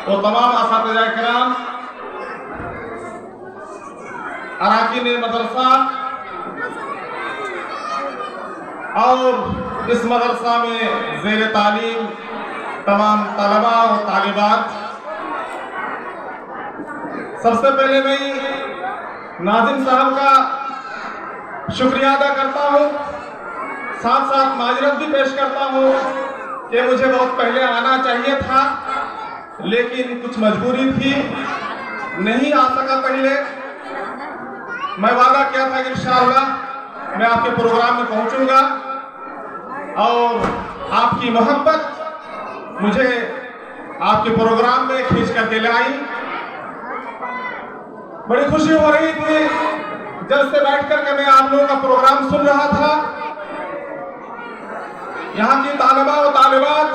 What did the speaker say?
और तमाम असातिज़ा किराम, अराकीन मदरसा और इस मदरसा में ज़ेर तालीम तमाम तलबा और तालिबात, सबसे पहले मैं नाज़िम साहब का शुक्रिया अदा करता हूँ, साथ साथ माजरत भी पेश करता हूँ कि मुझे बहुत पहले आना चाहिए था, लेकिन कुछ मजबूरी थी, नहीं आ सका पहले। मैं वादा किया था कि इंशाअल्लाह मैं आपके प्रोग्राम में पहुंचूंगा और आपकी मोहब्बत मुझे आपके प्रोग्राम में खींच कर के लाई। बड़ी खुशी हो रही थी जब से बैठ कर के मैं आप लोगों का प्रोग्राम सुन रहा था। यहाँ की तालिबा और तालिबात